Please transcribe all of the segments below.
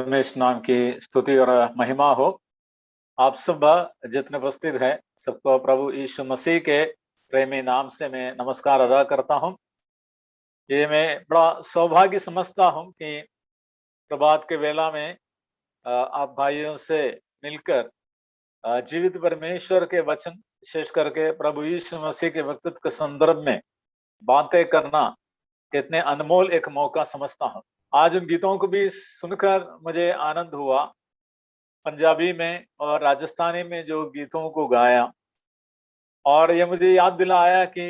परमेश्वर नाम की स्तुति और महिमा हो। आप सब जितने उपस्थित हैं सबको प्रभु यीशु मसीह के प्रेमी नाम से मैं नमस्कार अदा करता हूं। ये मैं बड़ा सौभाग्य समझता हूं कि प्रभात के वेला में आप भाइयों से मिलकर जीवित परमेश्वर के वचन, विशेष करके प्रभु यीशु मसीह के व्यक्तित्व के संदर्भ में बातें करना कितने अनमोल एक मौका समझता हूं। आज उन गीतों को भी सुनकर मुझे आनंद हुआ, पंजाबी में और राजस्थानी में जो गीतों को गाया, और ये मुझे याद दिलाया कि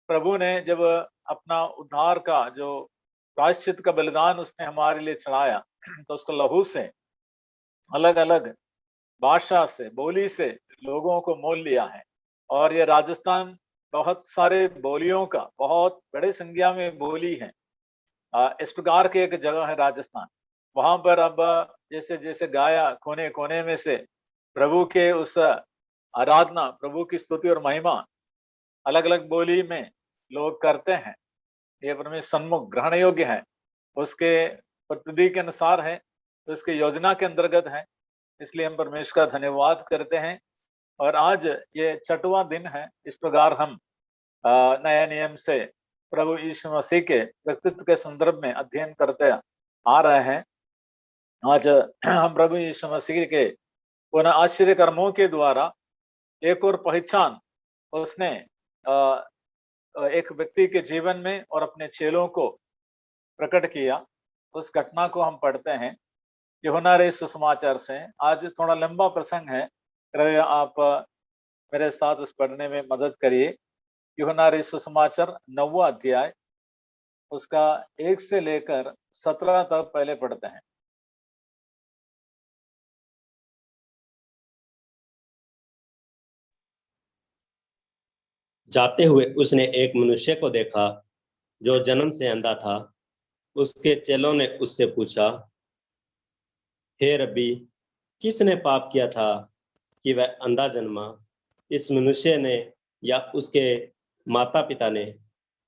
प्रभु ने जब अपना उद्धार का जो प्रायश्चित का बलिदान उसने हमारे लिए चढ़ाया, तो उसका लहू से अलग अलग भाषा से, बोली से लोगों को मोल लिया है। और ये राजस्थान बहुत सारे बोलियों का बहुत बड़े संख्या में बोली है। इस प्रकार की एक जगह है राजस्थान। वहां पर अब जैसे जैसे गाया, कोने कोने में से प्रभु के उस आराधना, प्रभु की स्तुति और महिमा अलग अलग बोली में लोग करते हैं। ये परमेश्वर सन्मुख ग्रहण योग्य है, उसके प्रतिनिधि के अनुसार है, उसके योजना के अंतर्गत है। इसलिए हम परमेश्वर का धन्यवाद करते हैं। और आज ये 6वां दिन है। इस प्रकार हम नए नियम से प्रभु यीशु मसीह के व्यक्तित्व के संदर्भ में अध्ययन करते आ रहे हैं। आज हम प्रभु यीशु मसीह के उन आश्चर्य कर्मों के द्वारा एक और पहचान उसने एक व्यक्ति के जीवन में और अपने चेलों को प्रकट किया। उस घटना को हम पढ़ते हैं यूहन्ना रे सुसमाचार से। आज थोड़ा लंबा प्रसंग है, कृपया आप मेरे साथ इस पढ़ने में मदद करिए। यूहन्ना रे सुसमाचार 9वां अध्याय, उसका 1 से लेकर 17 तक पहले पढ़ते हैं। जाते हुए उसने एक मनुष्य को देखा जो जन्म से अंधा था। उसके चेलों ने उससे पूछा, हे रब्बी, किसने पाप किया था कि वह अंधा जन्मा, इस मनुष्य ने या उसके माता पिता ने?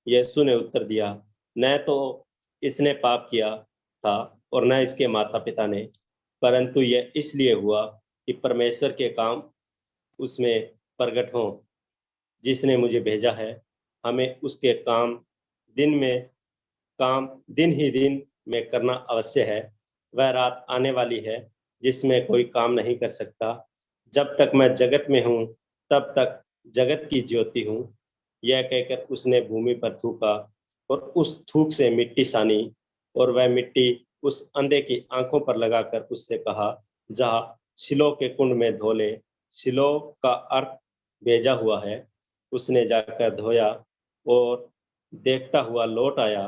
यीशु ने उत्तर दिया, न तो इसने पाप किया था और न इसके माता पिता ने, परंतु यह इसलिए हुआ कि परमेश्वर के काम उसमें प्रकट हों। जिसने मुझे भेजा है, हमें उसके काम दिन ही दिन में करना अवश्य है। वह रात आने वाली है जिसमें कोई काम नहीं कर सकता। जब तक मैं जगत में हूँ तब तक जगत की ज्योति हूँ। यह कहकर उसने भूमि पर थूका और उस थूक से मिट्टी सानी, और वह मिट्टी उस अंधे की आंखों पर लगाकर उससे कहा, जा शिलो के कुंड में धो ले। शिलो का अर्थ भेजा हुआ है। उसने जाकर धोया और देखता हुआ लौट आया।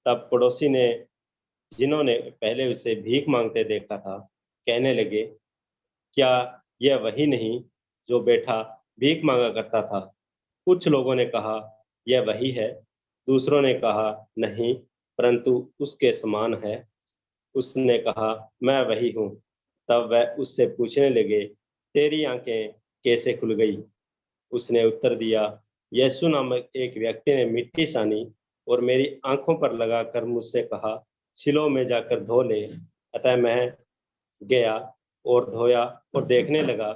तब पड़ोसी ने, जिन्होंने पहले उसे भीख मांगते देखा था, कहने लगे, क्या यह वही नहीं जो बैठा भीख मांगा करता था? कुछ लोगों ने कहा, यह वही है। दूसरों ने कहा, नहीं, परंतु उसके समान है। उसने कहा, मैं वही हूँ। तब वह उससे पूछने लगे, तेरी आंखें कैसे खुल गई? उसने उत्तर दिया, यीशु नामक एक व्यक्ति ने मिट्टी सानी और मेरी आंखों पर लगाकर मुझसे कहा, शिलोह में जाकर धो ले। अतः मैं गया और धोया और देखने लगा।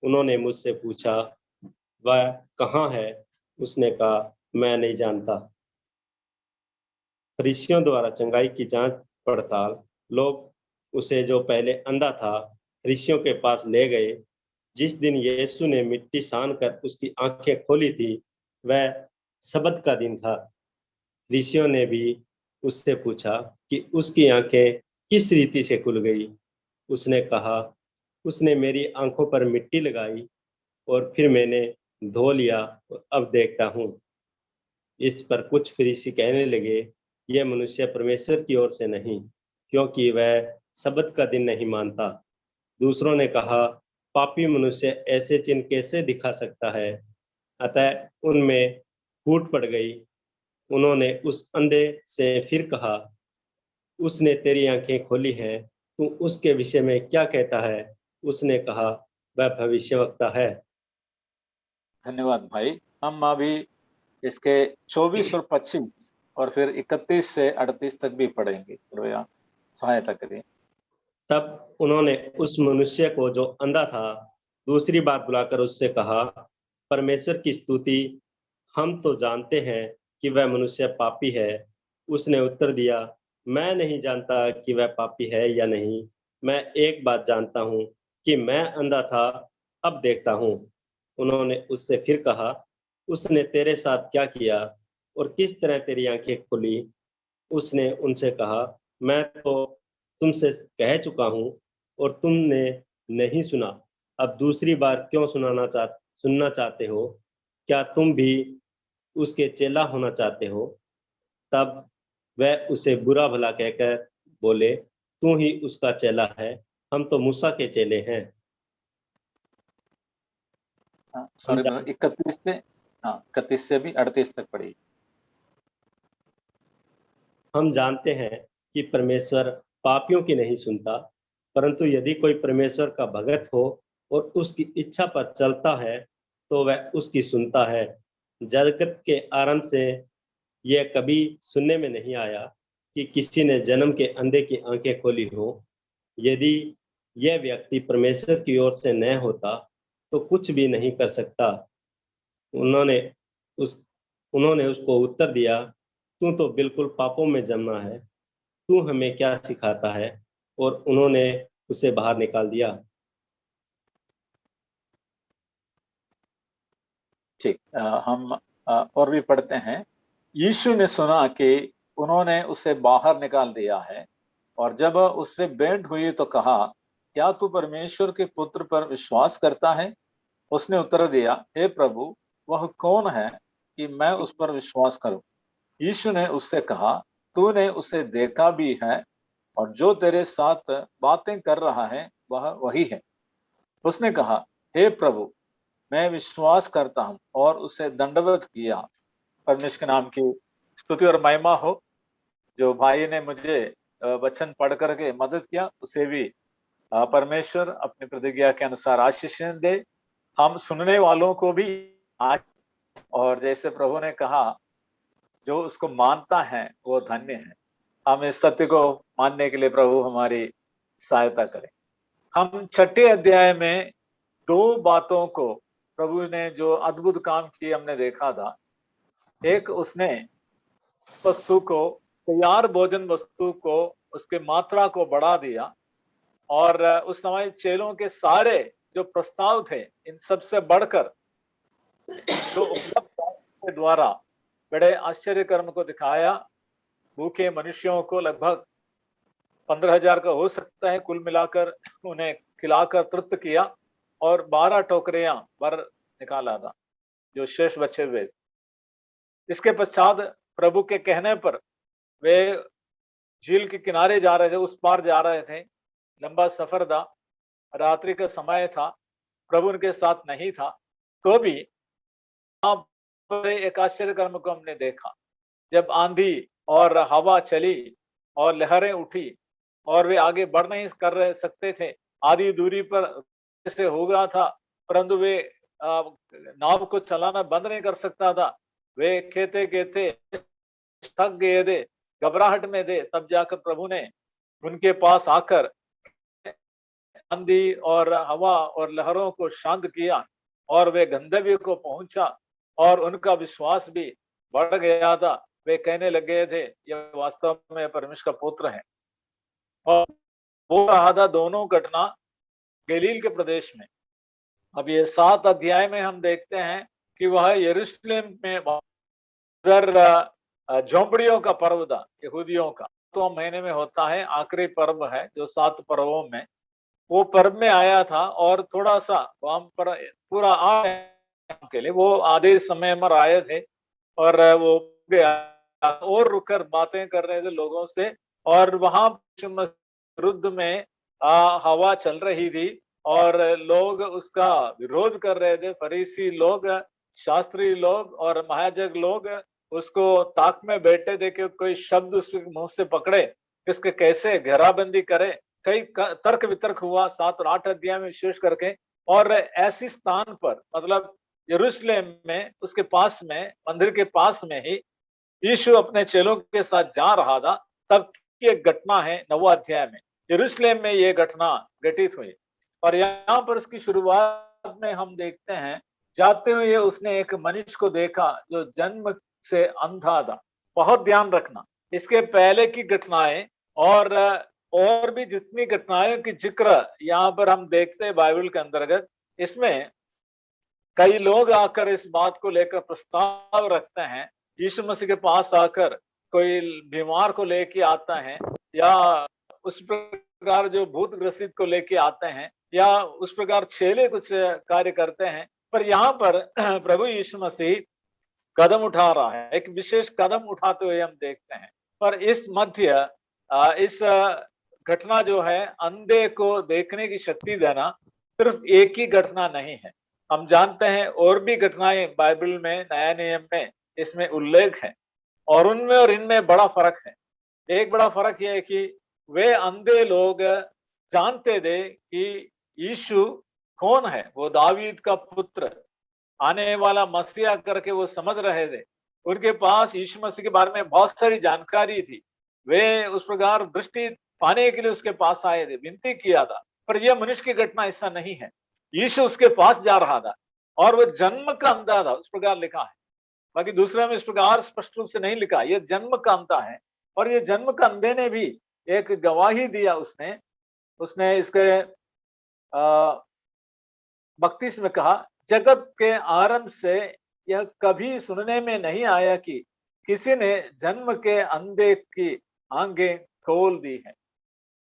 उन्होंने मुझसे पूछा, वह कहाँ है? उसने कहा, मैं नहीं जानता। फरीसियों द्वारा चंगाई की जांच पड़ताल। लोग उसे, जो पहले अंधा था, फरीसियों के पास ले गए। जिस दिन यीशु ने मिट्टी सान कर उसकी आंखें खोली थी, वह सबत का दिन था। फरीसियों ने भी उससे पूछा कि उसकी आंखें किस रीति से खुल गई। उसने कहा, उसने मेरी आंखों पर मिट्टी लगाई और फिर मैंने धो लिया और अब देखता हूँ। इस पर कुछ फरीसी कहने लगे, यह मनुष्य परमेश्वर की ओर से नहीं, क्योंकि वह सबत का दिन नहीं मानता। दूसरों ने कहा, पापी मनुष्य ऐसे चिन्ह कैसे दिखा सकता है? अतः उनमें फूट पड़ गई। उन्होंने उस अंधे से फिर कहा, उसने तेरी आंखें खोली हैं, तू उसके विषय में क्या कहता है? उसने कहा, वह भविष्यवक्ता है। धन्यवाद भाई। हम अभी इसके 24 और 25 और फिर 31 से 38 तक भी पढ़ेंगे। कृपया सहायता करिए। तब उन्होंने उस मनुष्य को जो अंधा था दूसरी बार बुलाकर उससे कहा, परमेश्वर की स्तुति, हम तो जानते हैं कि वह मनुष्य पापी है। उसने उत्तर दिया, मैं नहीं जानता कि वह पापी है या नहीं। मैं एक बात जानता हूँ कि मैं अंधा था, अब देखता हूँ। उन्होंने उससे फिर कहा, उसने तेरे साथ क्या किया और किस तरह तेरी आंखें खुली? उसने उनसे कहा, मैं तो तुमसे कह चुका हूँ और तुमने नहीं सुना। अब दूसरी बार क्यों सुनना चाहते हो? क्या तुम भी उसके चेला होना चाहते हो? तब वह उसे बुरा भला कहकर बोले, तू ही उसका चेला है, हम तो मूसा के चेले हैं। हम सॉरी, जान 31 से, हाँ 31 से भी 38 तक पढ़ी। हम जानते हैं कि परमेश्वर पापियों की नहीं सुनता, परंतु यदि कोई परमेश्वर का भगत हो और उसकी इच्छा पर चलता है, तो वह उसकी सुनता है। जगत के आरंभ से यह कभी सुनने में नहीं आया कि किसी ने जन्म के अंधे की आंखें खोली हो। यदि यह व्यक्ति परमेश्वर की ओर से न होता, तो कुछ भी नहीं कर सकता। उन्होंने उस उन्होंने उसको उत्तर दिया, तू तो बिल्कुल पापों में जन्मा है, तू हमें क्या सिखाता है? और उन्होंने उसे बाहर निकाल दिया। ठीक, हम और भी पढ़ते हैं। यीशु ने सुना कि उन्होंने उसे बाहर निकाल दिया है, और जब उससे भेंट हुई तो कहा, क्या तू परमेश्वर के पुत्र पर विश्वास करता है? उसने उत्तर दिया, हे प्रभु, वह कौन है कि मैं उस पर विश्वास करूं? यीशु ने उससे कहा, तूने उसे देखा भी है, और जो तेरे साथ बातें कर रहा है वह वही है। उसने कहा, हे प्रभु, मैं विश्वास करता हूं, और उसे दंडवत किया। परमेश्वर के नाम की स्तुति और महिमा हो। जो भाई ने मुझे वचन पढ़ करके मदद किया, उसे भी परमेश्वर अपनी प्रतिज्ञा के अनुसार आशीष दे। हम सुनने वालों को भी आज, और जैसे प्रभु ने कहा, जो उसको मानता है वो धन्य है। हम इस सत्य को मानने के लिए प्रभु हमारी सहायता करें। हम 6 अध्याय में दो बातों को, प्रभु ने जो अद्भुत काम किए हमने देखा था। एक, उसने वस्तु को, तैयार भोजन वस्तु को, उसके मात्रा को बढ़ा दिया, और उस समय चेलों के सारे जो प्रस्ताव थे, इन सबसे बढ़कर जो उपलब्ध के द्वारा बड़े आश्चर्य कर्म को दिखाया। भूखे मनुष्यों को लगभग 15,000 का हो सकता है कुल मिलाकर, उन्हें खिलाकर तृप्त किया, और 12 टोकरियां भर निकाला था जो शेष बचे हुए। इसके पश्चात प्रभु के कहने पर वे झील के किनारे जा रहे थे, उस पार जा रहे थे। लंबा सफर था, रात्रि का समय था, प्रभु उनके साथ नहीं था। तो भी वहां पर एक आश्चर्य कर्म को हमने देखा। जब आंधी और हवा चली और लहरें उठी, और वे आगे बढ़ नहीं कर रहे सकते थे, आधी दूरी पर से हो गया था, परंतु वे नाव को चलाना बंद नहीं कर सकता था। वे कहते कहते थक गए थे, घबराहट में थे। तब जाकर प्रभु ने उनके पास आकर आंधी और हवा और लहरों को शांत किया, और वे गंतव्य को पहुंचा, और उनका विश्वास भी बढ़ गया था। वे कहने लगे थे, यह वास्तव में परमेश्वर का पुत्र है। और वो रहा था दोनों घटना गलील के प्रदेश में। अब ये 7 अध्याय में हम देखते हैं कि वह यरूशलेम में उधर झोंपड़ियों का पर्व था यहूदियों का। तो महीने में होता है, आखिरी पर्व है जो 7 पर्वों में, वो पर्व में आया था। और थोड़ा सा वहां पर पूरा आए के लिए वो आधे समय में आए थे, और वो गया और रुककर बातें कर रहे थे लोगों से। और वहां विरुद्ध में हवा चल रही थी, और लोग उसका विरोध कर रहे थे। फरीसी लोग, शास्त्री लोग और महायाजक लोग उसको ताक में बैठे थे कि कोई शब्द उसके मुंह से पकड़े, इसके कैसे घेराबंदी करे। कई तर्क वितर्क हुआ 7 और 8 अध्याय में विशेष करके। और ऐसी स्थान पर, मतलब यरूशलेम में, उसके पास में, मंदिर के पास में ही यीशु अपने चेलों के साथ जा रहा था। तब की एक घटना है 9वां अध्याय में। यरूशलेम में ये घटना घटित हुई। और यहाँ पर इसकी शुरुआत में हम देखते हैं, जाते हुए उसने एक मनुष्य को देखा जो जन्म से अंधा था। बहुत ध्यान रखना, इसके पहले की घटनाएं और भी जितनी घटनाओं की जिक्र यहाँ पर हम देखते हैं बाइबल के अंतर्गत, इसमें कई लोग आकर इस बात को लेकर प्रस्ताव रखते हैं। यीशु मसीह के पास आकर कोई बीमार को लेके आता है, या उस प्रकार जो भूत ग्रसित को लेके आते हैं, या उस प्रकार चेले कुछ कार्य करते हैं। पर यहाँ पर प्रभु यीशु मसीह कदम उठा रहा है, एक विशेष कदम उठाते हुए हम देखते हैं। पर इस मध्य इस घटना जो है, अंधे को देखने की शक्ति देना सिर्फ एक ही घटना नहीं है। हम जानते हैं और भी घटनाएं बाइबल में, नया नियम में इसमें उल्लेख है, और उनमें और इनमें बड़ा फर्क है। एक बड़ा फर्क यह है कि वे अंधे लोग जानते थे कि यीशु कौन है, वो दावीद का पुत्र, आने वाला मसीहा करके वो समझ रहे थे। उनके पास यीशु मसीह के बारे में बहुत सारी जानकारी थी। वे उस प्रकार दृष्टि पाने के लिए उसके पास आए थे, विनती किया था। पर यह मनुष्य की घटना ऐसा नहीं है। यीशु उसके पास जा रहा था और वो जन्म का अंधा था, उस प्रकार लिखा है। बाकी दूसरे में इस प्रकार स्पष्ट रूप से नहीं लिखा, यह जन्म का अंधा है। और ये जन्म का अंधे ने भी एक गवाही दिया। उसने इसके 32 में कहा, जगत के आरंभ से यह कभी सुनने में नहीं आया कि किसी ने जन्म के अंधे की आंखें खोल दी है।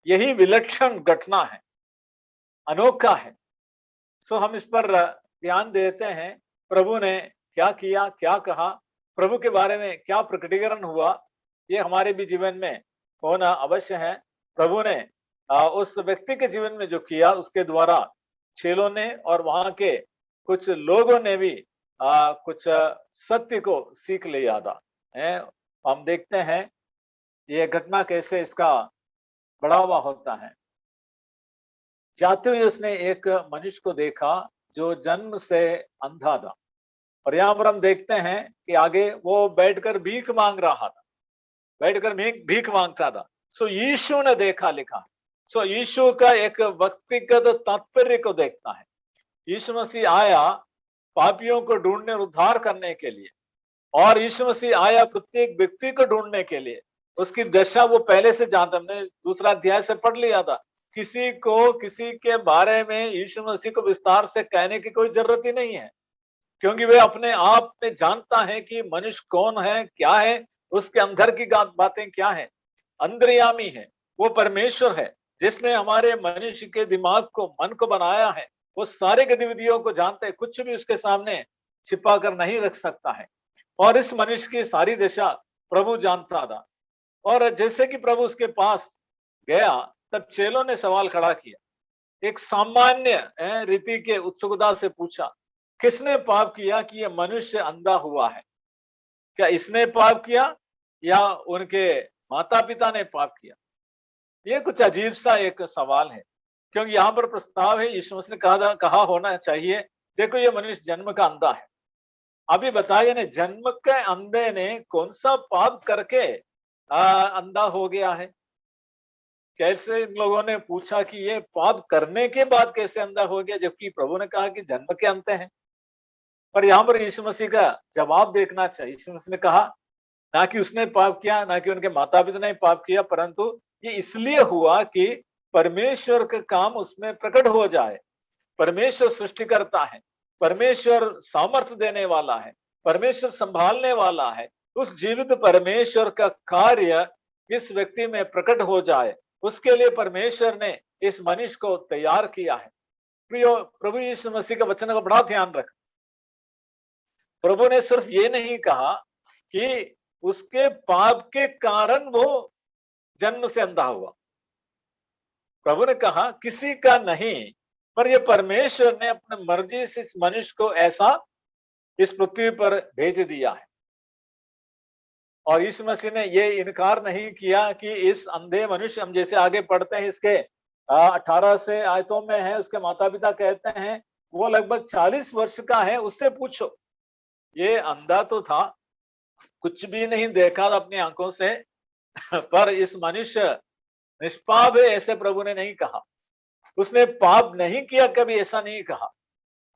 यही विलक्षण घटना है, अनोखा है। सो हम इस पर ध्यान देते हैं, प्रभु ने क्या किया, क्या कहा, प्रभु के बारे में क्या प्रकटीकरण हुआ, ये हमारे भी जीवन में होना अवश्य है। प्रभु ने उस व्यक्ति के जीवन में जो किया, उसके द्वारा चेलों ने और वहां के कुछ लोगों ने भी कुछ सत्य को सीख लिया था। हम देखते हैं ये घटना कैसे इसका बढ़ावा होता है। जाते हुए उसने एक मनुष्य को देखा जो जन्म से अंधा था, और यहाँ पर हम देखते हैं कि आगे वो बैठकर भीख मांग रहा था, बैठकर भीख मांगता था। सो यीशु ने देखा, लिखा। सो यीशु का एक व्यक्तिगत तात्पर्य को देखता है। यीशु मसीह आया पापियों को ढूंढने और उद्धार करने के लिए, और यीशु मसीह आया प्रत्येक व्यक्ति को ढूंढने के लिए। उसकी दशा वो पहले से जानता, हमने दूसरा अध्याय से पढ़ लिया था। किसी के बारे में यीशु मसीह को विस्तार से कहने की कोई जरूरत ही नहीं है, क्योंकि वे अपने आप में जानता है कि मनुष्य कौन है, क्या है, उसके अंदर की बातें क्या है। अंतर्यामी है, वो परमेश्वर है जिसने हमारे मनुष्य के दिमाग को, मन को बनाया है। वो सारे गतिविधियों को जानते हैं, कुछ भी उसके सामने छिपा कर नहीं रख सकता है। और इस मनुष्य की सारी दशा प्रभु जानता था। और जैसे कि प्रभु उसके पास गया, तब चेलों ने सवाल खड़ा किया, एक सामान्य रीति के उत्सुकता से पूछा, किसने पाप किया कि यह मनुष्य अंधा हुआ है? क्या इसने पाप किया या उनके माता पिता ने पाप किया? ये कुछ अजीब सा एक सवाल है, क्योंकि यहाँ पर प्रस्ताव है, यीशु मसीह ने कहा होना चाहिए, देखो ये मनुष्य जन्म का अंधा है। अभी बताइए ने, जन्म के अंधे ने कौन सा पाप करके अंधा हो गया है? कैसे इन लोगों ने पूछा कि ये पाप करने के बाद कैसे अंधा हो गया, जबकि प्रभु ने कहा कि जन्म के अंधे हैं। पर यहाँ पर यीशु मसीह का जवाब देखना चाहिए। यीशु मसीह ने कहा, ना कि उसने पाप किया, ना कि उनके माता पिता ने पाप किया, परंतु ये इसलिए हुआ कि परमेश्वर का काम उसमें प्रकट हो जाए। परमेश्वर सृष्टि करता है, परमेश्वर सामर्थ्य देने वाला है, परमेश्वर संभालने वाला है। उस जीवित परमेश्वर का कार्य इस व्यक्ति में प्रकट हो जाए, उसके लिए परमेश्वर ने इस मनुष्य को तैयार किया है। प्रियो, प्रभु यीशु मसीह का वचन का बड़ा ध्यान रख। प्रभु ने सिर्फ ये नहीं कहा कि उसके पाप के कारण वो जन्म से अंधा हुआ। प्रभु ने कहा किसी का नहीं, पर ये परमेश्वर ने अपने मर्जी से इस मनुष्य को ऐसा इस पृथ्वी पर भेज दिया है। और यीशु मसीह ने ये इनकार नहीं किया कि इस अंधे मनुष्य, हम जैसे आगे पढ़ते हैं इसके 18 से आयतों में है, उसके माता पिता कहते हैं वो लगभग 40 वर्ष का है, उससे पूछो। ये अंधा तो था, कुछ भी नहीं देखा था अपनी आंखों से, पर इस मनुष्य निष्पाप है ऐसे प्रभु ने नहीं कहा। उसने पाप नहीं किया कभी ऐसा नहीं कहा।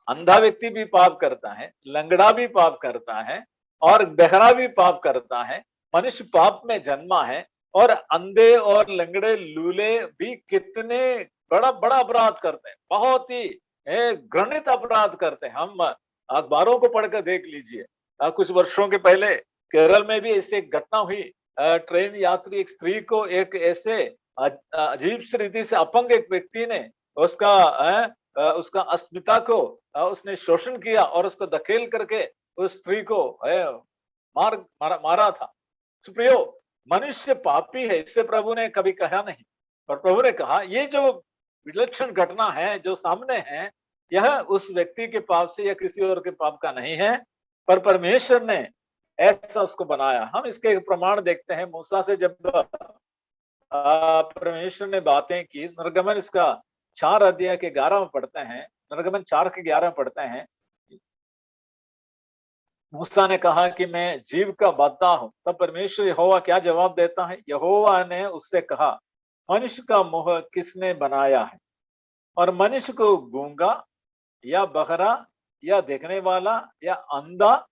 अंधा व्यक्ति भी पाप करता है, लंगड़ा भी पाप करता है और बहरा भी पाप करता है। मनुष्य पाप में जन्मा है और अंधे और लंगड़े लूले भी कितने बड़ा बड़ा अपराध करते हैं, बहुत ही घृणित अपराध करते हैं। हम अखबारों को पढ़कर देख लीजिए, कुछ वर्षों के पहले केरल में भी ऐसी एक घटना हुई। ट्रेन यात्री एक स्त्री को एक ऐसे अजीब सी रीति से अपंग एक व्यक्ति ने उसका अस्मिता को उसने शोषण किया और उसको धकेल करके उस स्त्री को मारा था। सुप्रियो, मनुष्य पापी है इससे प्रभु ने कभी कहा नहीं, पर प्रभु ने कहा ये जो विलक्षण घटना है जो सामने है, यह उस व्यक्ति के पाप से या किसी और के पाप का नहीं है, पर परमेश्वर ने ऐसा उसको बनाया। हम इसके प्रमाण देखते हैं। मूसा से जब परमेश्वर ने बातें की, निर्गमन इसका 4 अध्याय के 11 में पढ़ते हैं, निर्गमन 4 के 11 में पढ़ते हैं, मूसा ने कहा कि मैं जीव का बादशाह हूं। तब परमेश्वर यहोवा क्या जवाब देता है? यहोवा ने उससे कहा, मनुष्य का मुंह किसने बनाया है और मनुष्य को गूंगा या बहरा या देखने वाला या अंधा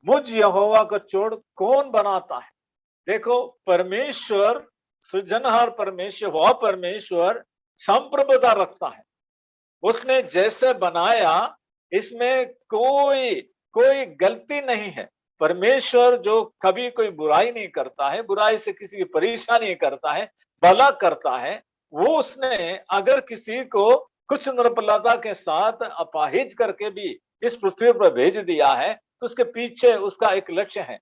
मुझ यहोवा को छोड़ कौन बनाता है? देखो, परमेश्वर सृजनहार परमेश्वर, वह परमेश्वर संप्रभुता रखता है। उसने जैसे बनाया इसमें कोई गलती नहीं है। परमेश्वर जो कभी कोई बुराई नहीं करता है, बुराई से किसी की परेशानी नहीं करता है, भला करता है। वो उसने अगर किसी को कुछ निर्बलता के साथ अपाहिज करके भी इस पृथ्वी पर भेज दिया है, तो उसके पीछे उसका एक लक्ष्य है।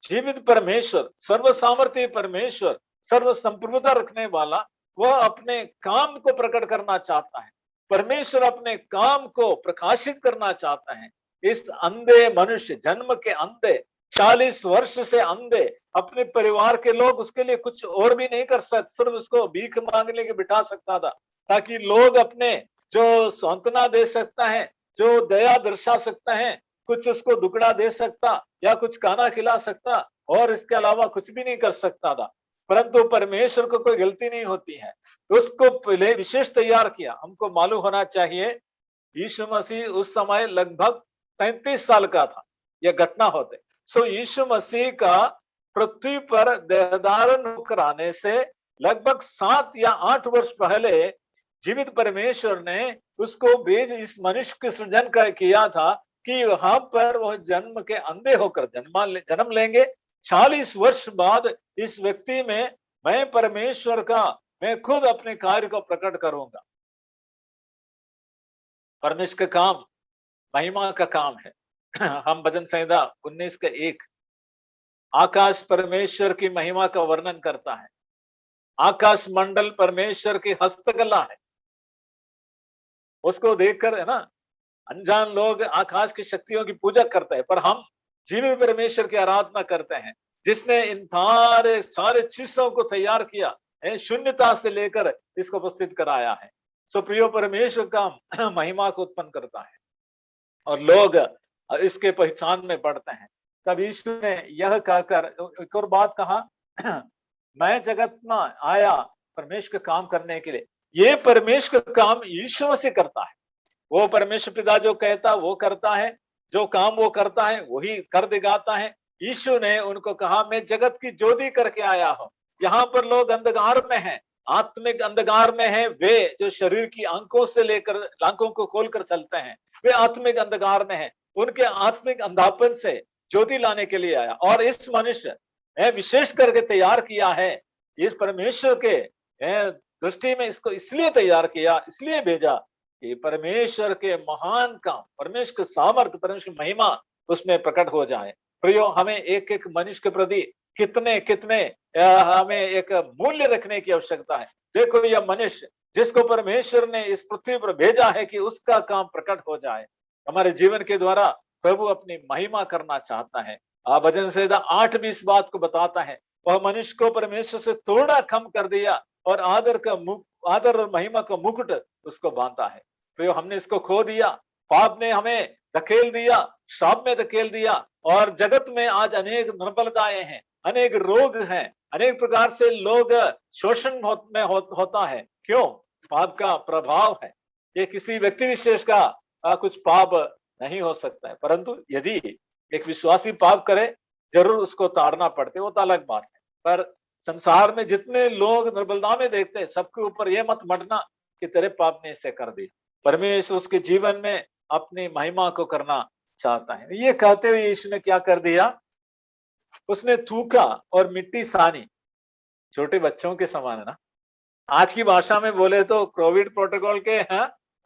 जीवित परमेश्वर, सर्व सामर्थ्य परमेश्वर, सर्व संप्रभुता रखने वाला, वह अपने काम को प्रकट करना चाहता है। परमेश्वर अपने काम को प्रकाशित करना चाहता है। इस अंधे मनुष्य, जन्म के अंधे, 40 वर्ष से अंधे, अपने परिवार के लोग उसके लिए कुछ और भी नहीं कर सकते, सिर्फ उसको भीख मांगने के बिठा सकता था, ताकि लोग अपने जो सांत्वना दे सकता है, जो दया दर्शा सकता है, कुछ उसको दुकड़ा दे सकता या कुछ खाना खिला सकता, और इसके अलावा कुछ भी नहीं कर सकता था। परंतु परमेश्वर को कोई गलती नहीं होती है, उसको पहले विशेष तैयार किया। हमको मालूम होना चाहिए, यीशु मसीह उस समय लगभग 33 साल का था यह घटना होते। सो यीशु मसीह का पृथ्वी पर देहधारण होकर आने से लगभग 7 या 8 वर्ष पहले जीवित परमेश्वर ने उसको भेज इस मनुष्य के सृजन का किया था कि यहाँ पर वह जन्म के अंधे होकर जन्म लेंगे। 40 वर्ष बाद इस व्यक्ति में मैं परमेश्वर का, मैं खुद अपने कार्य को प्रकट करूंगा। परमेश्वर का काम महिमा का काम है। हम भजन संहिता 19 का 1, आकाश परमेश्वर की महिमा का वर्णन करता है। आकाश मंडल परमेश्वर की हस्तकला है। उसको देखकर, है ना, अनजान लोग आकाश की शक्तियों की पूजा करते हैं, पर हम जीवित परमेश्वर की आराधना करते हैं, जिसने इन सारे चीजों को तैयार किया है, शून्यता से लेकर इसको उपस्थित कराया है। सो प्रियो, परमेश्वर का महिमा को उत्पन्न करता है और लोग इसके पहचान में बढ़ते हैं। तब यीशु ने यह कहकर एक और बात कहा, मैं जगत में आया परमेश्वर का काम करने के लिए। ये परमेश्वर का काम यीशु से करता है। वो परमेश्वर पिता जो कहता वो करता है, जो काम वो करता है वही कर दिखाता है। यीशु ने उनको कहा, मैं जगत की ज्योति करके आया हूं। यहाँ पर लोग अंधकार में हैं, आत्मिक अंधकार में हैं। वे जो शरीर की आंखों से लेकर आंखों को खोलकर चलते हैं, वे आत्मिक अंधकार में हैं। उनके आत्मिक अंधापन से ज्योति लाने के लिए आया। और इस मनुष्य ने विशेष करके तैयार किया है, इस परमेश्वर के दृष्टि में इसको इसलिए तैयार किया, इसलिए भेजा कि परमेश्वर के महान काम, परमेश्वर का सामर्थ्य, परमेश्वर की महिमा उसमें प्रकट हो जाए। प्रियो, हमें एक एक मनुष्य के प्रति कितने कितने हमें एक मूल्य रखने की आवश्यकता है। देखो, यह मनुष्य जिसको परमेश्वर ने इस पृथ्वी पर भेजा है कि उसका काम प्रकट हो जाए, हमारे जीवन के द्वारा प्रभु अपनी महिमा करना चाहता है। भजन संहिता 8 भी इस बात को बताता है। वह मनुष्य को परमेश्वर से थोड़ा कम कर दिया और आदर और महिमा का मुकुट उसको बांधा है। तो हमने इसको खो दिया, पाप ने हमें धकेल दिया, श्राप में धकेल दिया, और जगत में आज अनेक निर्बलताएं हैं, अनेक रोग हैं, अनेक प्रकार से लोग शोषण होता है। क्यों? पाप का प्रभाव है। ये किसी व्यक्ति विशेष का कुछ पाप नहीं हो सकता है, परंतु यदि एक विश्वासी पाप करे, जरूर उसको ताड़ना पड़ती है, वो तो अलग बात है। पर संसार में जितने लोग निर्बलता में देखते हैं, सबके ऊपर ये मत मढ़ना कि तेरे पाप ने इसे कर दिया। परमेश्वर उसके जीवन में अपनी महिमा को करना चाहता है। ये कहते हुए यीशु ने क्या कर दिया? उसने थूका और मिट्टी सानी। छोटे बच्चों के समान है ना। आज की भाषा में बोले तो कोविड प्रोटोकॉल के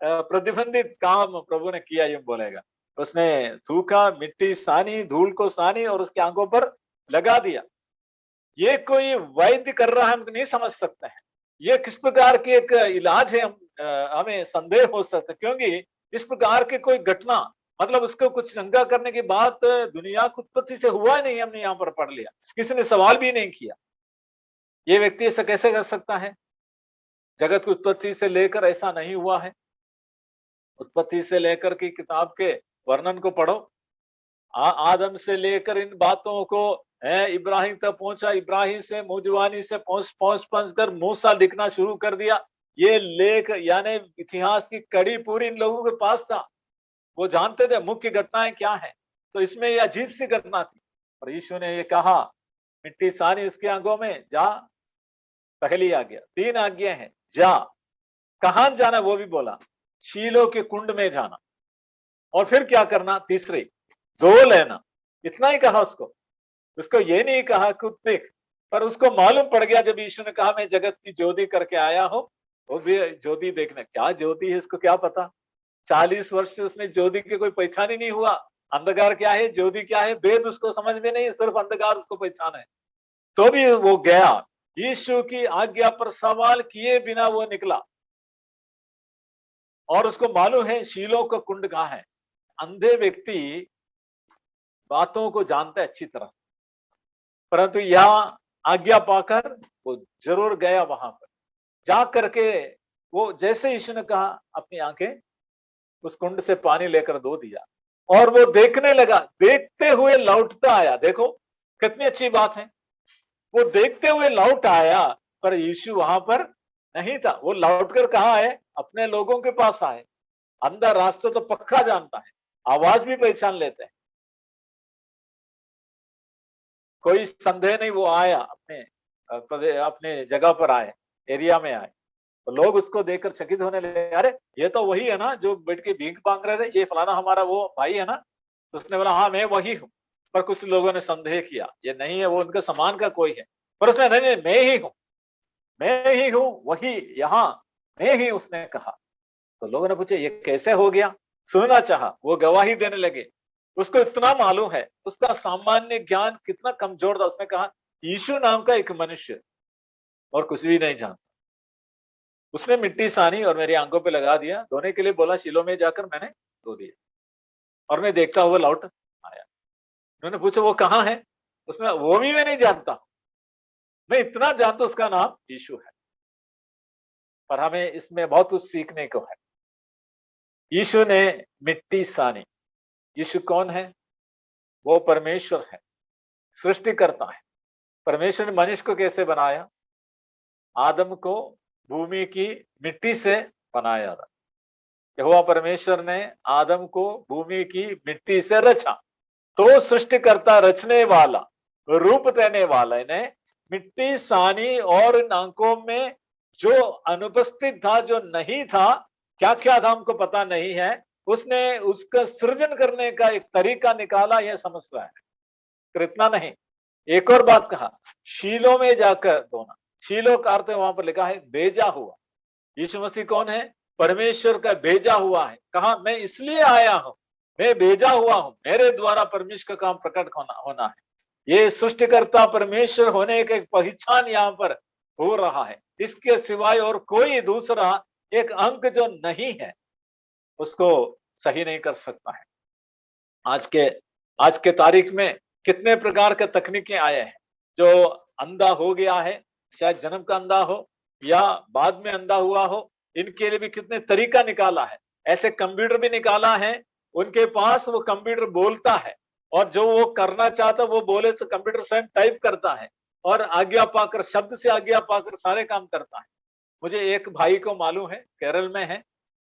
प्रतिबंधित काम प्रभु ने किया, यूं बोलेगा। उसने थूका, मिट्टी सानी, धूल को सानी और उसकी आंखों पर लगा दिया। ये कोई वैद्य कर रहा है, हम नहीं समझ सकते हैं। ये किस प्रकार की एक इलाज है, हमें संदेह हो सकता है, क्योंकि इस प्रकार की कोई घटना, मतलब उसको कुछ शंका करने की बात दुनिया की उत्पत्ति से हुआ ही नहीं। हमने यहाँ पर पढ़ लिया, किसी ने सवाल भी नहीं किया। ये व्यक्ति ऐसा कैसे कर सकता है? जगत की उत्पत्ति से लेकर ऐसा नहीं हुआ है। उत्पत्ति से लेकर की किताब के वर्णन को पढ़ो। आदम से लेकर इन बातों को इब्राहिम तक पहुंचा, इब्राहिम से मौजवानी से पहुंच पहुंच पहुंच कर मूसा लिखना शुरू कर दिया। ये लेख यानी इतिहास की कड़ी पूरी इन लोगों के पास था। वो जानते थे मुख्य घटनाएं क्या है। तो इसमें ये अजीब सी घटना थी, और यीशु ने ये कहा, मिट्टी सानी उसकी आंखों में, जा। पहली आज्ञा, 3 आज्ञा है। जा, कहां जाना वो भी बोला, शीलो के कुंड में जाना। और फिर क्या करना? तीसरी, धो लेना। इतना ही कहा उसको ये नहीं कहा खुद देख। पर उसको मालूम पड़ गया जब यीशु ने कहा, मैं जगत की ज्योति करके आया हूं। वो भी ज्योति देखना, क्या ज्योति है इसको क्या पता। 40 वर्ष से उसने ज्योति की कोई पहचान ही नहीं हुआ। अंधकार क्या है, ज्योति क्या है, भेद उसको समझ में नहीं, सिर्फ अंधकार उसको पहचान है। तो भी वो गया, यीशु की आज्ञा पर सवाल किए बिना वो निकला। और उसको मालूम है शीलो का कुंड कहाँ है। अंधे व्यक्ति बातों को जानते अच्छी तरह, परंतु यहाँ आज्ञा पाकर वो जरूर गया। वहां पर जा करके वो जैसे यीशु ने कहा, अपनी आंखें उस कुंड से पानी लेकर धो दिया, और वो देखने लगा। देखते हुए लौटता आया। देखो कितनी अच्छी बात है। वो देखते हुए लौट आया, पर यीशु वहां पर नहीं था। वो लौटकर कहाँ आए? अपने लोगों के पास आए। अंदर रास्ते तो पक्का जानता है, आवाज भी पहचान लेते हैं, कोई संदेह नहीं। वो आया, अपने जगह पर आए, एरिया में आए। तो लोग उसको देखकर चकित होने लगे, अरे ये तो वही है ना जो बैठ के भीख मांग रहे थे, ये फलाना हमारा वो भाई है ना। तो उसने बोला, हाँ मैं वही हूँ। पर कुछ लोगों ने संदेह किया, ये नहीं है, वो उनके समान का कोई है। पर उसने, नहीं नहीं, मैं ही हूँ, मैं ही हूँ, वही यहाँ मैं ही, उसने कहा। तो लोगों ने पूछा, ये कैसे हो गया? सुनना चाहा, वो गवाही देने लगे। उसको इतना मालूम है, उसका सामान्य ज्ञान कितना कमजोर था। उसने कहा, यीशु नाम का एक मनुष्य, और कुछ भी नहीं जानता। उसने मिट्टी सानी और मेरी आंखों पे लगा दिया, धोने के लिए बोला, शीलो में जाकर मैंने धो दिया, और मैं देखता हुआ लौट आया। उन्होंने पूछा, वो कहाँ है? उसने, वो भी मैं नहीं जानता, मैं इतना जानता उसका नाम यीशु है। पर हमें इसमें बहुत कुछ सीखने को है। यीशु ने मिट्टी सानी। यीशु कौन है? वो परमेश्वर है, सृष्टिकर्ता है। परमेश्वर ने मनुष्य को कैसे बनाया? आदम को भूमि की मिट्टी से बनाया था। यहोवा परमेश्वर ने आदम को भूमि की मिट्टी से रचा। तो सृष्टिकर्ता, रचने वाला, रूप देने वाला ने मिट्टी सानी, और इन आंखों में जो अनुपस्थित था, जो नहीं था, क्या क्या था हमको पता नहीं है, उसने उसका सृजन करने का एक तरीका निकाला। यह समझ रहा है। फिर इतना नहीं, एक और बात कहा, शीलो में जाकर धोना। शीलो का अर्थ वहां पर लिखा है भेजा हुआ। यीशु मसीह कौन है? परमेश्वर का भेजा हुआ है। कहा, मैं इसलिए आया हूं, मैं भेजा हुआ हूं, मेरे द्वारा परमेश्वर का काम प्रकट होना है। ये सृष्टिकर्ता परमेश्वर होने का एक पहचान यहाँ पर हो रहा है। इसके सिवाय और कोई दूसरा एक अंक जो नहीं है, उसको सही नहीं कर सकता है। आज के तारीख में कितने प्रकार के तकनीकें आए हैं। जो अंधा हो गया है, शायद जन्म का अंधा हो या बाद में अंधा हुआ हो, इनके लिए भी कितने तरीका निकाला है। ऐसे कंप्यूटर भी निकाला है, उनके पास वो कंप्यूटर बोलता है, और जो वो करना चाहता वो बोले तो कंप्यूटर स्वयं टाइप करता है और आज्ञा पाकर, शब्द से आज्ञा पाकर सारे काम करता है। मुझे एक भाई को मालूम है, केरल में है,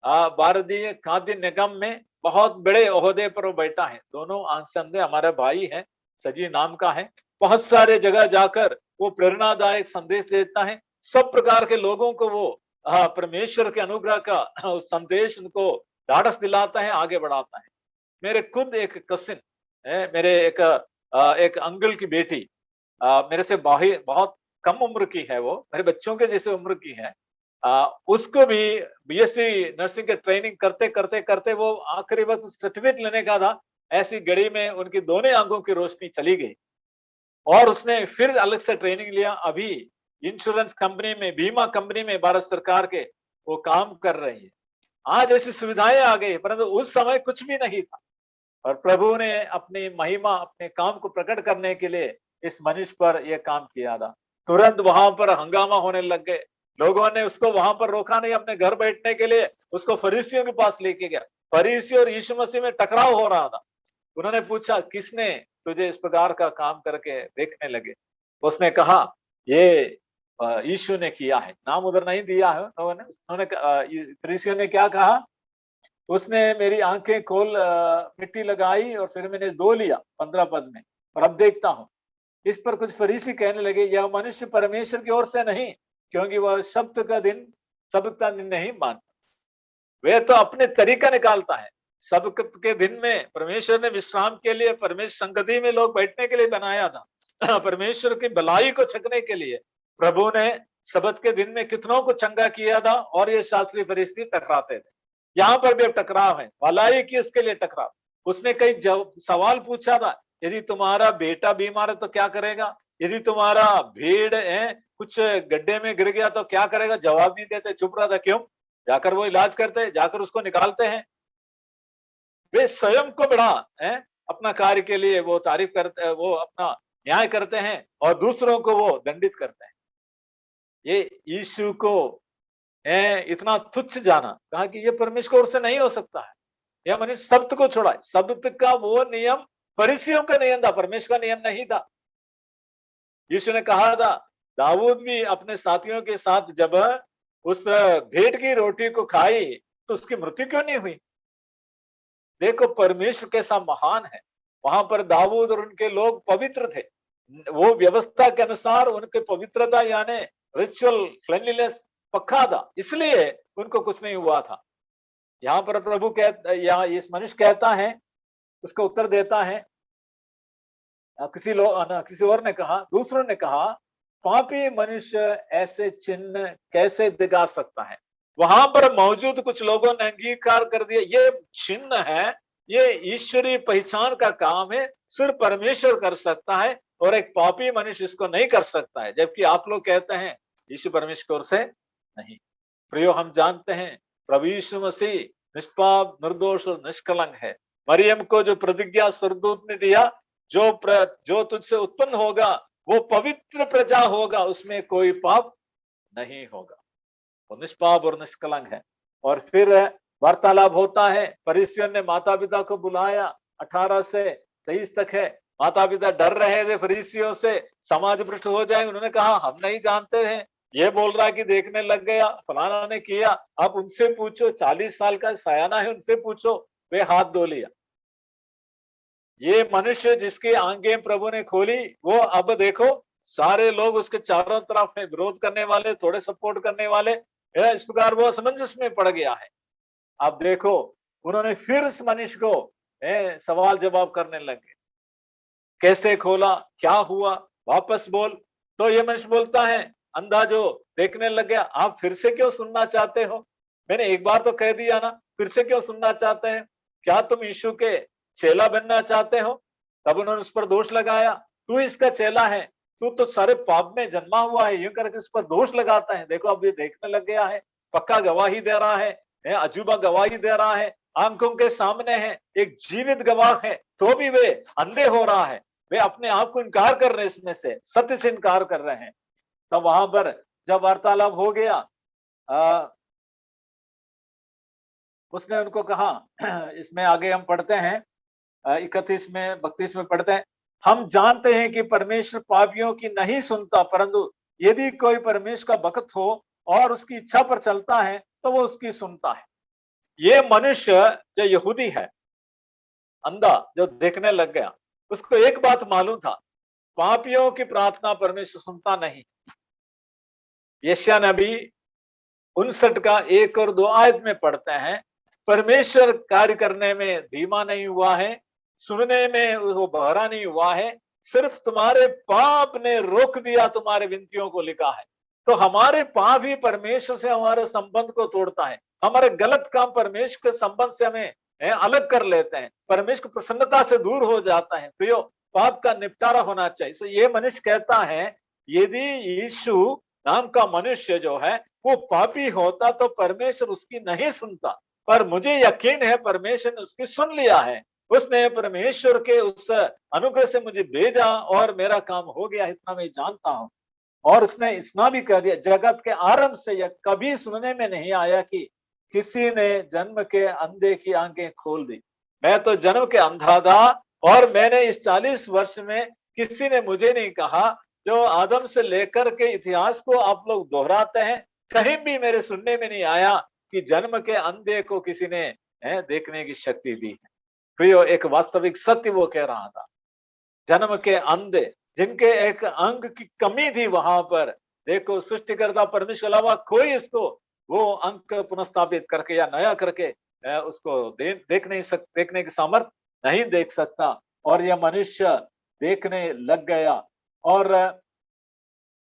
भारतीय खाद्य निगम में बहुत बड़े ओहदे पर वो बैठा है। दोनों आंख से अंधे हमारा भाई है, सजी नाम का है। बहुत सारे जगह जाकर वो प्रेरणादायक संदेश देता है। सब प्रकार के लोगों को वो परमेश्वर के अनुग्रह का संदेश उनको ढाढ़स दिलाता है, आगे बढ़ाता है। मेरे खुद एक कसिन है, मेरे एक अंकल की बेटी, मेरे से बहुत कम उम्र की है, वो मेरे बच्चों के जैसे उम्र की है। उसको भी बीएससी नर्सिंग के ट्रेनिंग करते करते करते वो आखिरी वक्त सर्टिफिकेट लेने का था, ऐसी घड़ी में उनकी दोनों आंखों की रोशनी चली गई और उसने फिर अलग से ट्रेनिंग लिया। अभी इंश्योरेंस कंपनी में, बीमा कंपनी में भारत सरकार के वो काम कर रही है। आज ऐसी सुविधाएं आ गई, परंतु उस समय कुछ भी नहीं था और प्रभु ने अपनी महिमा, अपने काम को प्रकट करने के लिए इस मनुष्य पर यह काम किया था। तुरंत वहां पर हंगामा होने लग गए। लोगों ने उसको वहां पर रोका नहीं, अपने घर बैठने के लिए उसको फरीसियों के पास लेके गया। फरीसी और यीशु मसीह में टकराव हो रहा था। उन्होंने पूछा, किसने तुझे इस प्रकार का काम करके देखने लगे? उसने कहा, ये यीशु ने किया है। नाम उधर नहीं दिया है लोगों ने। उन्होंने फरीसियों ने क्या कहा? उसने मेरी आंखें खोल मिट्टी लगाई और फिर मैंने धो लिया, 15 पद में, और अब देखता हूं। इस पर कुछ फरीसी कहने लगे, यह मनुष्य परमेश्वर की ओर से नहीं, क्योंकि वह सब्त का दिन नहीं मानता। वह तो अपने तरीका निकालता है। सब्त के दिन में परमेश्वर ने विश्राम के लिए, परमेश्वर संगति में लोग बैठने के लिए बनाया था, परमेश्वर की भलाई को छकने के लिए। प्रभु ने सब्त के दिन में कितनों को चंगा किया था और ये शास्त्री फरीसी टकराते थे। यहाँ पर भी अब टकराव है, भलाई की उसके लिए टकराव। उसने कई सवाल पूछा था, यदि तुम्हारा बेटा बीमार है तो क्या करेगा? यदि तुम्हारा भेड़ है कुछ गड्ढे में गिर गया तो क्या करेगा? जवाब नहीं देते, चुप रहा था। क्यों? जाकर वो इलाज करते हैं, जाकर उसको निकालते हैं। वे स्वयं को बढ़ा है अपना कार्य के लिए, वो तारीफ करते, वो अपना न्याय करते हैं और दूसरों को वो दंडित करते हैं। ये यीशु को इतना तुच्छ जाना, कहा कि ये परमेश्वर की ओर से नहीं हो सकता है। यह मनुष्य शब्द को छोड़ा है। शब्द का वो नियम फरीसियों का नियम था, परमेश्वर का नियम नहीं था। यीशु ने कहा था, दाऊद भी अपने साथियों के साथ जब उस भेंट की रोटी को खाई तो उसकी मृत्यु क्यों नहीं हुई? देखो परमेश्वर कैसा महान है। वहां पर दाऊद और उनके लोग पवित्र थे। वो व्यवस्था के अनुसार उनकी पवित्रता यानी रिचुअल क्लेanलीनेस पक्का था, इसलिए उनको कुछ नहीं हुआ था। यहाँ पर प्रभु यहाँ इस मनुष्य कहता है, उसका उत्तर देता है, किसी और ने कहा, दूसरों ने कहा, पापी मनुष्य ऐसे चिन्ह कैसे दिखा सकता है? वहां पर मौजूद कुछ लोगों ने अंगीकार कर दिया, ये चिन्ह है, ये ईश्वरीय पहचान का काम है, सिर्फ परमेश्वर कर सकता है और एक पापी मनुष्य इसको नहीं कर सकता है। जबकि आप लोग कहते हैं यीशु परमेश्वर की ओर से नहीं। प्रियो, हम जानते हैं प्रभु यीशु मसीह निष्पाप, निर्दोष और निष्कलंक है। मरियम को जो प्रतिज्ञा स्वर्गदूत ने दिया, जो तुझसे उत्पन्न होगा वो पवित्र प्रजा होगा, उसमें कोई पाप नहीं होगा, वो निष्पाप और निष्कलंक है। और फिर वार्तालाप होता है। फरीसियों ने माता पिता को बुलाया, 18 से 23 तक है। माता पिता डर रहे थे फरीसियों से, समाज भ्रष्ट हो जाए। उन्होंने कहा, हम नहीं जानते हैं, ये बोल रहा है कि देखने लग गया, फलाना ने किया, आप उनसे पूछो, 40 साल का सयाना है, उनसे पूछो। वे हाथ धो लिया। ये मनुष्य जिसकी आंखें प्रभु ने खोली, वो अब देखो सारे लोग उसके चारों तरफ है, विरोध करने वाले, थोड़े सपोर्ट करने वाले, इस प्रकार वो असमंजस में पड़ गया है। अब देखो उन्होंने फिर इस मनुष्य को सवाल जवाब करने लगे, कैसे खोला, क्या हुआ, वापस बोल। तो ये मनुष्य बोलता है, अंधा जो देखने लग गया, आप फिर से क्यों सुनना चाहते हो? मैंने एक बार तो कह दिया ना, फिर से क्यों सुनना चाहते हैं? क्या तुम यीशु के चेला बनना चाहते हो? तब उन्होंने उस पर दोष लगाया, तू इसका चेला है, तू तो सारे पाप में जन्मा हुआ है, यूं करके उस पर दोष लगाता है। देखो अब ये देखने लग गया है, पक्का गवाही दे रहा है, अजूबा गवाही दे रहा है, आंखों के सामने है, एक जीवित गवाह है, तो भी वे अंधे हो रहा है। वे अपने आप को इनकार कर रहे हैं, इसमें से सत्य से इनकार कर रहे हैं। तब वहां पर जब वार्तालाप हो गया, उसने उनको कहा, इसमें आगे हम पढ़ते हैं, 31 में 32 में पढ़ते हैं, हम जानते हैं कि परमेश्वर पापियों की नहीं सुनता, परंतु यदि कोई परमेश्वर का भक्त हो और उसकी इच्छा पर चलता है तो वो उसकी सुनता है। ये मनुष्य जो यहूदी है, अंधा जो देखने लग गया, उसको एक बात मालूम था, पापियों की प्रार्थना परमेश्वर सुनता नहीं। यशायाह नबी 59 का 1 और 2 आयत में पढ़ते हैं, परमेश्वर कार्य करने में धीमा नहीं हुआ है, सुनने में वो बहरा नहीं हुआ है, सिर्फ तुम्हारे पाप ने रोक दिया तुम्हारे विनतियों को लिखा है। तो हमारे पाप ही परमेश्वर से हमारे संबंध को तोड़ता है। हमारे गलत काम परमेश्वर के संबंध से हमें अलग कर लेते हैं, परमेश्वर की प्रसन्नता से दूर हो जाता है। प्रियो, पाप का निपटारा होना चाहिए। तो ये मनुष्य कहता है, यदि यीशु नाम का मनुष्य जो है वो पापी होता तो परमेश्वर उसकी नहीं सुनता, पर मुझे यकीन है परमेश्वर ने उसकी सुन लिया है। उसने परमेश्वर के उस अनुग्रह से मुझे भेजा और मेरा काम हो गया, इतना मैं जानता हूं। और उसने इतना भी कह दिया, जगत के आरंभ से यह कभी सुनने में नहीं आया कि किसी ने जन्म के अंधे की आंखें खोल दी। मैं तो जन्म के अंधा था और मैंने इस 40 वर्ष में किसी ने मुझे नहीं कहा, जो आदम से लेकर के इतिहास को आप लोग दोहराते हैं, कहीं भी मेरे सुनने में नहीं आया कि जन्म के अंधे को किसी ने देखने की शक्ति दी है। प्रियो, एक वास्तविक सत्य वो कह रहा था, जन्म के अंधे जिनके एक अंग की कमी थी, वहां पर देखो सृष्टिकर्ता परमेश्वर अलावा कोई इसको वो अंक पुनर्स्थापित करके या नया करके उसको देखने की सामर्थ नहीं देख सकता। और यह मनुष्य देखने लग गया और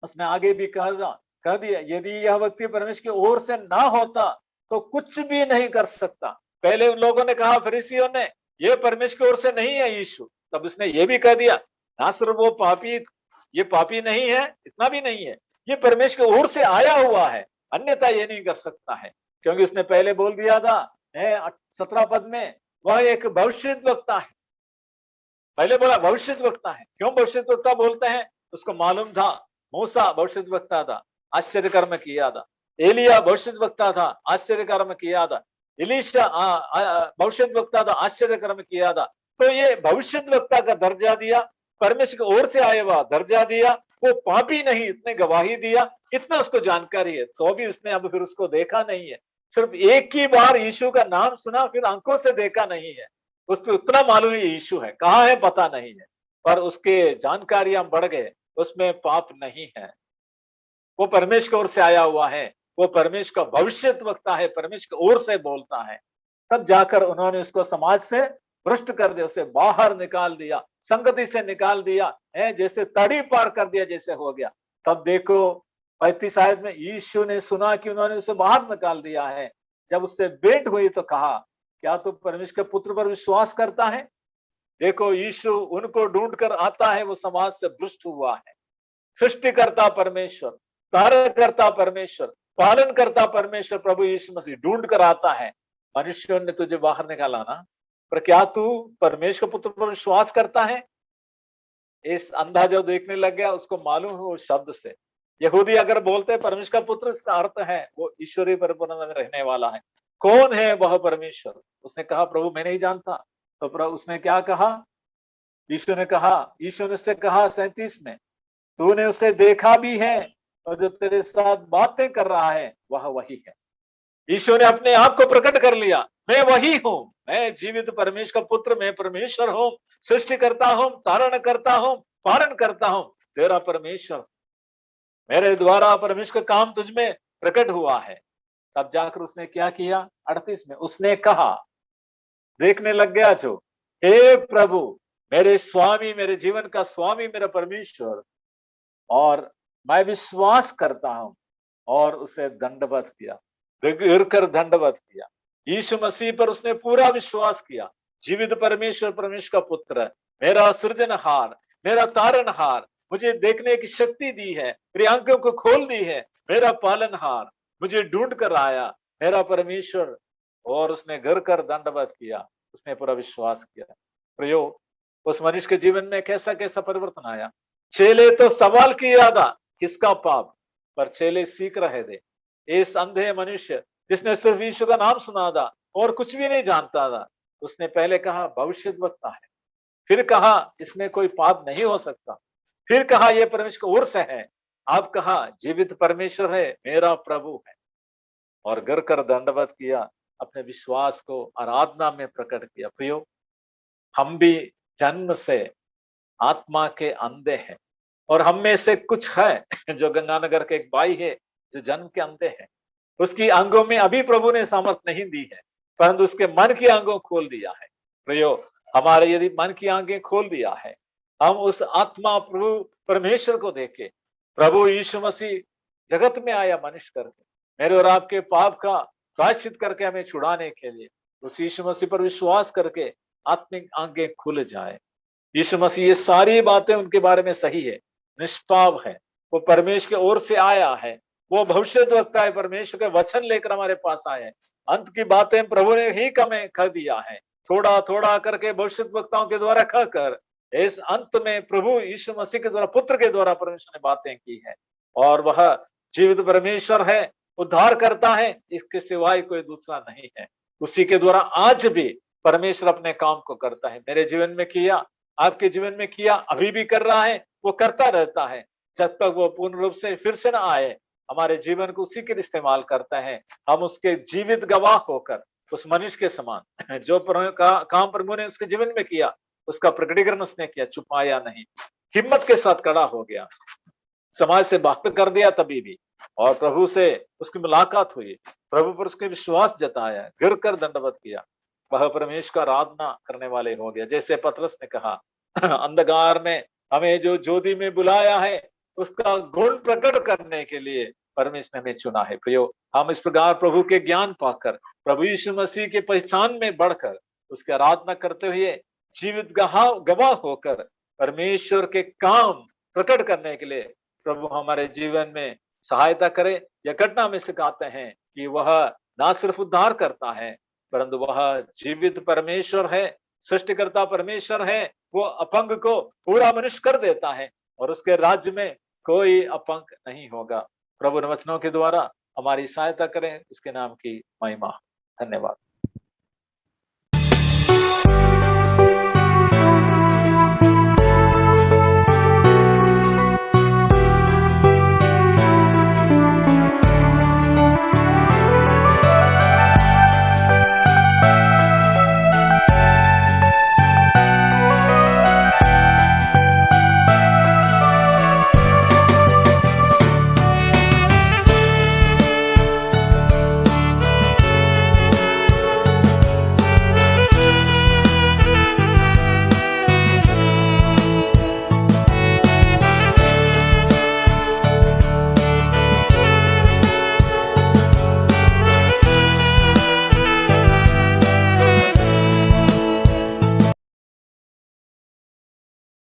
उसने आगे भी कह दिया, यदि यह व्यक्ति परमेश्वर की ओर से ना होता तो कुछ भी नहीं कर सकता। पहले उन लोगों ने कहा, फरीसियों ने, ये परमेश्वर की ओर से नहीं है यीशु, तब उसने ये भी कह दिया, ना सिर्फ वो पापी, ये पापी नहीं है, इतना भी नहीं है, ये परमेश्वर की ओर से आया हुआ है, अन्यथा ये नहीं कर सकता है। क्योंकि उसने पहले बोल दिया था 17 पद में, वह एक भविष्यद्वक्ता है। पहले बोला भविष्यद्वक्ता है। क्यों भविष्यद्वक्ता बोलते हैं? उसको मालूम था मूसा भविष्यद्वक्ता था, आश्चर्य कर्म किया था। एलिया भविष्यद्वक्ता था, आश्चर्य कर्म किया था। इलीशा भविष्यद्वक्ता था, आश्चर्य कर्म किया था। तो ये भविष्यद्वक्ता का दर्जा दिया, परमेश्वर की ओर से आया हुआ दर्जा दिया, वो पापी नहीं, इतने गवाही दिया, इतना उसको जानकारी है। तो भी उसने अब फिर उसको देखा नहीं है, सिर्फ एक ही बार यीशु का नाम सुना, फिर आंखों से देखा नहीं है। उसको उतना मालूम है यीशु है, कहाँ है पता नहीं है, पर उसके जानकारियां बढ़ गए, उसमें पाप नहीं है। वो परमेश्वर की ओर से आया हुआ है, वो परमेश्वर का भविष्यद्वक्ता है, परमेश्वर की ओर से बोलता है। तब जाकर उन्होंने उसको समाज से भ्रष्ट कर दिया, उसे बाहर निकाल दिया, संगति से निकाल दिया, है जैसे तड़ी पार कर दिया जैसे हो गया। तब देखो 35 आयत में, यीशु ने सुना कि उन्होंने उसे बाहर निकाल दिया है। जब उससे भेंट हुई तो कहा, क्या तू परमेश्वर के पुत्र पर विश्वास करता है? देखो, यीशु उनको ढूंढ कर आता है, वो समाज से भ्रष्ट हुआ है। सृष्टिकर्ता परमेश्वर, तारकर्ता परमेश्वर, पालन करता परमेश्वर प्रभु यीशु मसीह ढूंढ कर आता है। मनुष्यों ने तुझे बाहर निकाला ना, पर क्या तू परमेश्वर पुत्र पर विश्वास करता है? इस अंधा जो देखने लग गया, उसको मालूम है वो शब्द से, यहूदी अगर बोलते हैं परमेश्वर का पुत्र, इसका अर्थ है वो ईश्वरीय परिपूर्ण में रहने वाला है। कौन है वह परमेश्वर? उसने कहा, प्रभु मैं नहीं जानता। तो प्रभु उसने क्या कहा? यीशु ने उससे कहा 37 में, तूने उसे देखा भी है और जो तेरे साथ बातें कर रहा है वह वही है। यीशु ने अपने आप को प्रकट कर लिया, मैं वही हूं, मैं जीवित परमेश्वर का पुत्र, मैं परमेश्वर हूं, सृष्टि करता हूं, धारण करता हूं, पालन करता हूं, तेरा परमेश्वर, मेरे द्वारा परमेश्वर का काम तुझ में प्रकट हुआ है। तब जाकर उसने क्या किया? 38 में उसने कहा, देखने लग गया जो, हे प्रभु, मेरे स्वामी, मेरे जीवन का स्वामी, मेरा परमेश्वर, और मैं विश्वास करता हूं। और उसे दंडवत किया, गिरकर दंडवत किया। यीशु मसीह पर उसने पूरा विश्वास किया, जीवित परमेश्वर, परमेश्वर का पुत्र, मेरा सृजनहार, मेरा तारनहार, मुझे देखने की शक्ति दी है, मेरी आंखों को खोल दी है, मेरा पालनहार, मुझे ढूंढ कर आया, मेरा परमेश्वर। और उसने गिर कर दंडवत किया, उसने पूरा विश्वास किया। प्रयोग, उस मनुष्य के जीवन में कैसा कैसा परिवर्तन आया। चेले तो सवाल किया था, किसका पाप, पर चेले सीख रहे थे। इस अंधे मनुष्य जिसने सिर्फ यीशु का नाम सुना था और कुछ भी नहीं जानता था, उसने पहले कहा भविष्यद्वक्ता है, फिर कहा इसमें कोई पाप नहीं हो सकता, फिर कहा ये परमेश्वर का उर्स है, अब कहा जीवित परमेश्वर है, मेरा प्रभु है, और गिर कर दंडवत किया, अपने विश्वास को आराधना में प्रकट किया। प्रियो, हम भी जन्म से आत्मा के अंधे हैं, और हम में से कुछ है जो गंगानगर के एक भाई है जो जन्म के अंधे हैं, उसकी आंखों में अभी प्रभु ने सामर्थ नहीं दी है, परंतु उसके मन की आंखों खोल दिया है। प्रियो, हमारे यदि मन की आंखें खोल दिया है, हम उस आत्मा प्रभु परमेश्वर को देखे, प्रभु यीशु मसीह जगत में आया मनुष्य करके, मेरे और आपके पाप का प्रायश्चित करके हमें छुड़ाने के लिए, उस यीशु मसीह पर विश्वास करके आत्मिक आंखें खुल जाए। यीशु मसीह ये सारी बातें उनके बारे में सही है, निष्पाप है, वो परमेश्वर की ओर से आया है, वो भविष्यद्वक्ता है, परमेश्वर के वचन लेकर हमारे पास आया है। अंत की बातें प्रभु ने ही हमें कह दिया है, थोड़ा थोड़ा करके भविष्यद्वक्ताओं के द्वारा कहकर इस अंत में प्रभु यीशु मसीह के द्वारा, पुत्र के द्वारा परमेश्वर ने बातें की है, और वह जीवित परमेश्वर है, उद्धार करता है, इसके सिवाय कोई दूसरा नहीं है। उसी के द्वारा आज भी परमेश्वर अपने काम को करता है। मेरे जीवन में किया, आपके जीवन में किया, अभी भी कर रहा है, वो करता रहता है जब तक वो पूर्ण रूप से फिर से ना आए। हमारे जीवन को उसी के लिए इस्तेमाल करता है, हम उसके जीवित गवाह होकर उस मनुष्य के समान जो काम प्रभु ने उसके जीवन में किया, उसका प्रकटीकरण उसने किया, छुपाया नहीं, हिम्मत के साथ खड़ा हो गया, समाज से बाहर कर दिया तभी भी, और प्रभु से उसकी मुलाकात हुई, प्रभु पर उसके विश्वास जताया, गिर कर दंडवत किया, वह परमेश्वर का आराधना करने वाले हो गया। जैसे पतरस ने कहा अंधकार में हमें जो ज्योति में बुलाया है, उसका गुण प्रकट करने के लिए परमेश्वर ने हमें चुना है। प्रियो, हम इस प्रकार प्रभु के ज्ञान पाकर, प्रभु यीशु मसीह के पहचान में बढ़कर, उसकी आराधना करते हुए जीवित गवाह होकर परमेश्वर के काम प्रकट करने के लिए प्रभु हमारे जीवन में सहायता करे। यह घटना में सिखाते हैं कि वह ना सिर्फ उद्धार करता है, परंतु वह जीवित परमेश्वर है, सृष्टिकर्ता परमेश्वर है, वो अपंग को पूरा मनुष्य कर देता है, और उसके राज्य में कोई अपंग नहीं होगा। प्रभु ने वचनों के द्वारा हमारी सहायता करें, उसके नाम की महिमा। धन्यवाद।